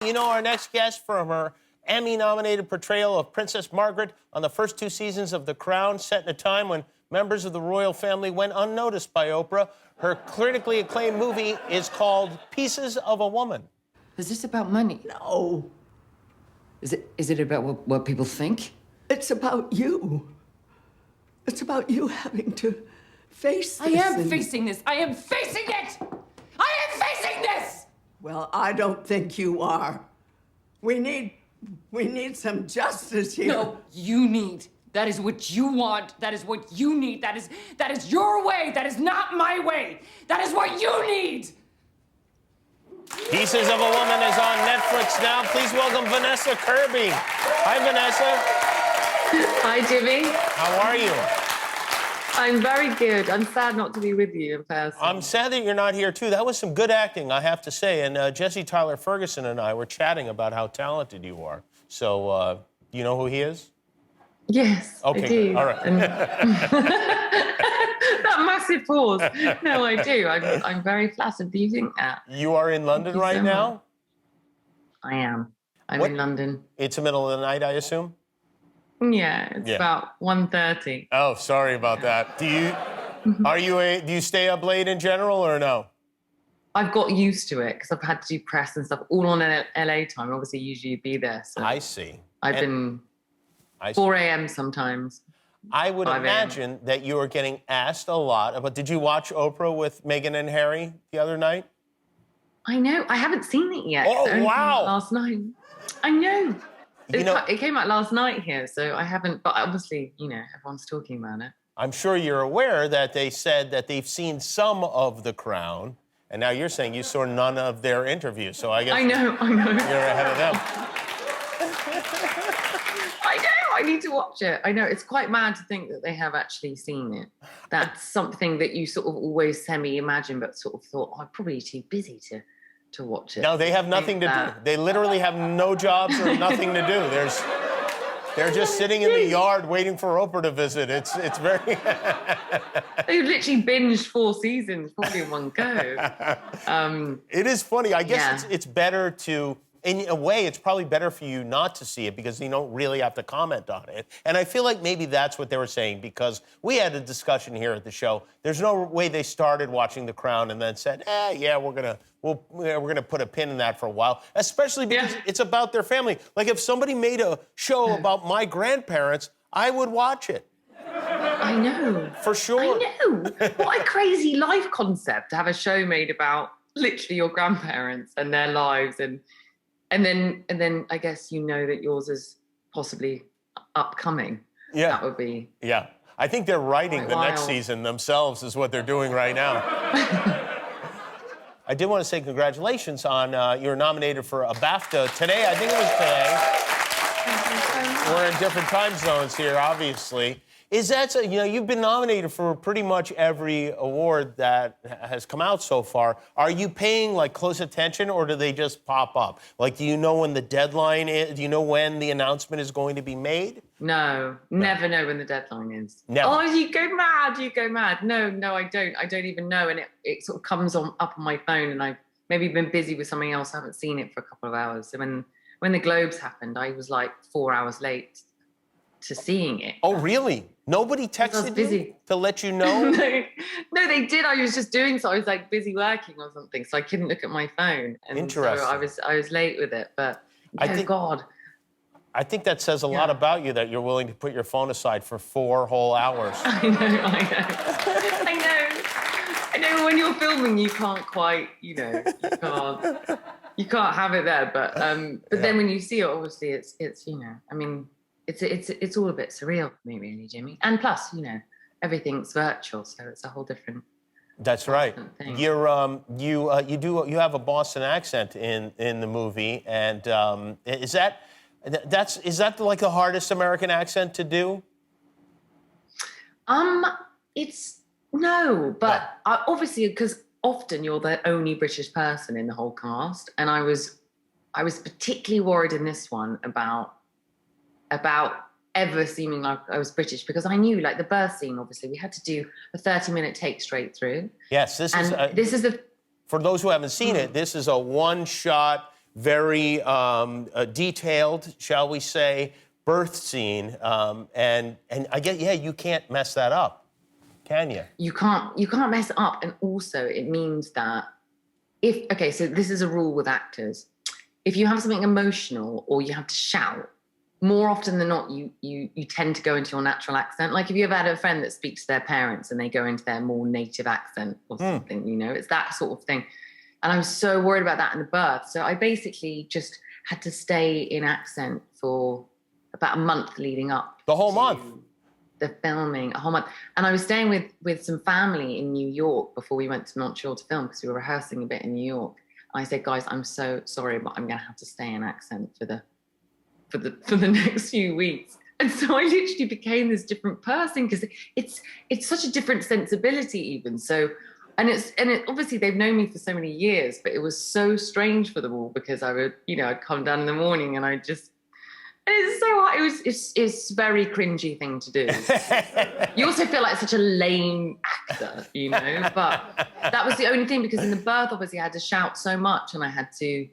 you know our next guest from her Emmy-nominated portrayal of Princess Margaret on the first 2 seasons of The Crown, set in a time when members of the royal family went unnoticed by Oprah. Her critically acclaimed movie is called Pieces of a Woman. Is this about money? No. Is it about what people think? It's about you. It's about you having to face this. I am facing this. I am facing it! I am facing this! Well, I don't think you are. We need some justice here. No, you need. That is what you want. That is what you need. That is your way. That is not my way. That is what you need. Pieces of a Woman is on Netflix now. Please welcome Vanessa Kirby. Hi, Vanessa. Hi, Jimmy. How are you? I'm very good. I'm sad not to be with you in person. I'm sad that you're not here, too. That was some good acting, I have to say. And Jesse Tyler Ferguson and I were chatting about how talented you are. So, you know who he is? Yes, Okay, I do. all right. That massive pause. No, I do. I'm very flattered. Do you think that? You are in London right now? I am. I'm What? in London. It's the middle of the night, I assume? Yeah, it's about 1:30. Oh, sorry about that. Do you stay up late in general or no? I've got used to it because I've had to do press and stuff all on LA time. Obviously, usually you'd be there. So I see. I've been I see. 4 a.m. sometimes. I would 5 a.m. imagine that you are getting asked a lot. But did you watch Oprah with Meghan and Harry the other night? I know. I haven't seen it yet. Oh, It only came wow. out last night. I know. You know- It came out last night here, so I haven't. But obviously, everyone's talking about it. I'm sure you're aware that they said that they've seen some of The Crown, and now you're saying you saw none of their interviews. So I guess I know. you're ahead of them. I know. I need to watch it. I know. It's quite mad to think that they have actually seen it. That's something that you sort of always semi-imagine, but sort of thought, I'm probably too busy to watch it. No, they have nothing to do. They literally have no jobs or nothing to do. They're just sitting in the yard waiting for Oprah to visit. It's very... They literally binged 4 seasons probably in one go. It is funny. I guess Yeah. it's better to... In a way, it's probably better for you not to see it because you don't really have to comment on it. And I feel like maybe that's what they were saying because we had a discussion here at the show. There's no way they started watching The Crown and then said, yeah, we're gonna put a pin in that for a while, especially because it's about their family. Like if somebody made a show about my grandparents, I would watch it. I know. For sure. I know. What a crazy life concept to have a show made about literally your grandparents and their lives and then I guess that yours is possibly upcoming. Yeah. That would be. Yeah. I think they're writing Quite the next wild. season themselves is what they're doing right now. I did want to say congratulations on you're nominated for a BAFTA today. I think it was today. We're in different time zones here, obviously. Is that so? You've been nominated for pretty much every award that has come out so far. Are you paying close attention, or do they just pop up? Do you know when the deadline is? Do you know when the announcement is going to be made? No, never know when the deadline is. Never. Oh, you go mad. No, I don't. I don't even know, and it sort of comes up on my phone, and I've maybe been busy with something else. I haven't seen it for a couple of hours. So when the Globes happened, I was 4 hours late to seeing it. Oh, really? Nobody texted you to let you know? No, they did. I was just doing so. I was busy working or something, so I couldn't look at my phone. And Interesting. So I was late with it, but God. I think that says a lot about you that you're willing to put your phone aside for 4 whole hours. I know. When you're filming, you can't quite, you can't have it there. But then when you see it, obviously, it's It's all a bit surreal for me, really, Jimmy. And plus, everything's virtual, so it's a whole different. That's right. Thing. You have a Boston accent in the movie, and is that the hardest American accent to do? It's no, but obviously because often you're the only British person in the whole cast, and I was particularly worried in this one about ever seeming like I was British because I knew the birth scene, obviously we had to do a 30-minute take straight through. Yes, this is for for those who haven't seen it, this is a one-shot, very detailed, shall we say, birth scene. And I get, yeah, you can't mess that up, can you? You can't mess it up. And also it means that so this is a rule with actors. If you have something emotional or you have to shout, more often than not, you tend to go into your natural accent. Like if you ever had a friend that speaks to their parents and they go into their more native accent or something, you know, it's that sort of thing. And I was so worried about that in the birth. So I basically just had to stay in accent for about a month leading up. The whole month? The filming, a whole month. And I was staying with some family in New York before we went to Montreal to film because we were rehearsing a bit in New York. And I said, guys, I'm so sorry, but I'm going to have to stay in accent for the next few weeks. And so I literally became this different person because it's such a different sensibility even. So, and obviously they've known me for so many years, but it was so strange for them all because I would, you know, I'd come down in the morning and it's so hard. It's a very cringy thing to do. You also feel like such a lame actor, you know, but that was the only thing because in the birth, obviously I had to shout so much and I had to.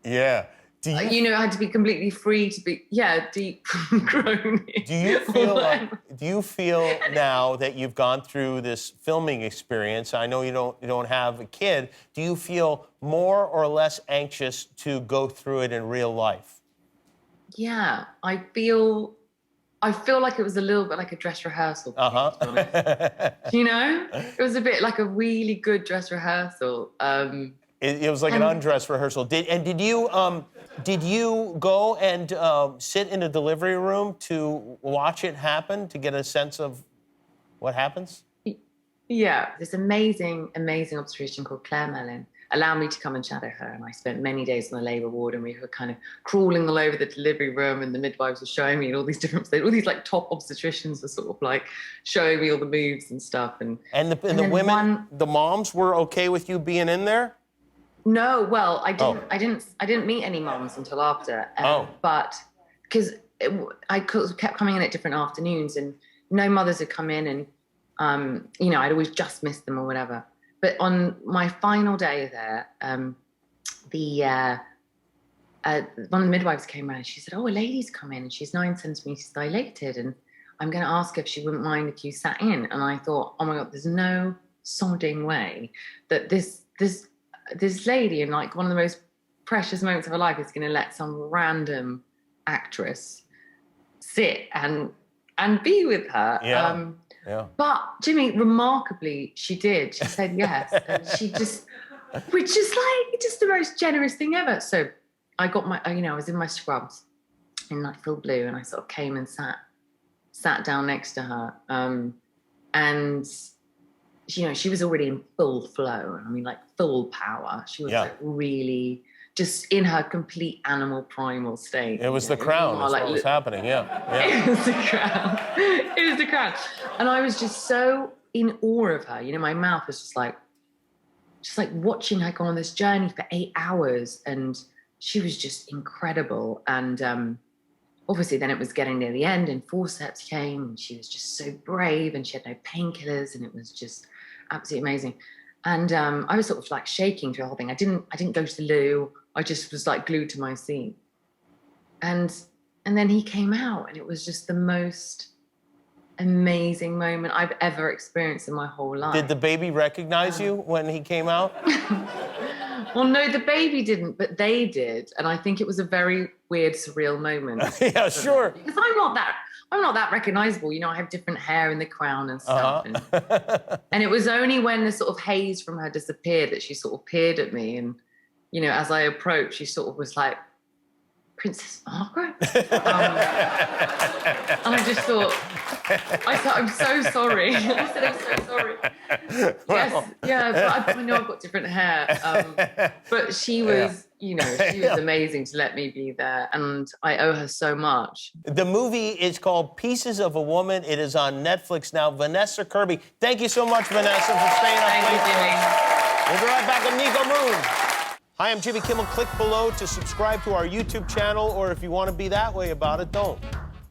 Yeah. I had to be completely free to be, deep grown. Do you feel now that you've gone through this filming experience? I know you don't have a kid. Do you feel more or less anxious to go through it in real life? Yeah, I feel like it was a little bit like a dress rehearsal. To be honest. You know, it was a bit like a really good dress rehearsal. It was like an undress rehearsal. Did you go and sit in a delivery room to watch it happen, to get a sense of what happens? Yeah, this amazing obstetrician called Claire Mellon allowed me to come and shadow her. And I spent many days on the labour ward and we were kind of crawling all over the delivery room and the midwives were showing me all these different, all these like top obstetricians were sort of like showing me all the moves and stuff. And the women, the moms were okay with you being in there? No, well, I didn't meet any moms until after. But because I kept coming in at different afternoons and no mothers had come in and, I'd always just missed them or whatever. But on my final day there, one of the midwives came around and she said, oh, a lady's come in and she's 9 centimeters dilated and I'm going to ask her if she wouldn't mind if you sat in. And I thought, oh my God, there's no sodding way that this lady in like one of the most precious moments of her life is going to let some random actress sit and be with her. Yeah. But Jimmy, remarkably, she did. She said yes. And which is like just the most generous thing ever. So I got I was in my scrubs in like full blue and I sort of came and sat down next to her. And she was already in full flow. I mean, like full power. She was like really just in her complete animal primal state. It was the crown. That's what was happening. Yeah. It was the crown. It was the crown. And I was just so in awe of her. My mouth was just like watching her go on this journey for 8 hours. And she was just incredible. And obviously then it was getting near the end and forceps came and she was just so brave and she had no painkillers and it was just absolutely amazing. And I was sort of like shaking through the whole thing. I didn't go to the loo. I just was like glued to my seat. And then he came out and it was just the most amazing moment I've ever experienced in my whole life. Did the baby recognize you when he came out? Well, no, the baby didn't, but they did. And I think it was a very weird, surreal moment. Yeah, sure. Because I'm not that recognizable. I have different hair in the crown and stuff. And it was only when the sort of haze from her disappeared that she sort of peered at me. And, as I approached, she sort of was like, Princess Margaret? And I just thought, I'm so sorry. I said, I'm so sorry. Yes, yeah, but I know I've got different hair. But she was, she was amazing to let me be there. And I owe her so much. The movie is called Pieces of a Woman. It is on Netflix now. Vanessa Kirby. Thank you so much, Vanessa, for staying up late. Thank you, Jimmy. We'll be right back with Nico Moon. Hi, I'm Jimmy Kimmel. Click below to subscribe to our YouTube channel, or if you want to be that way about it, don't.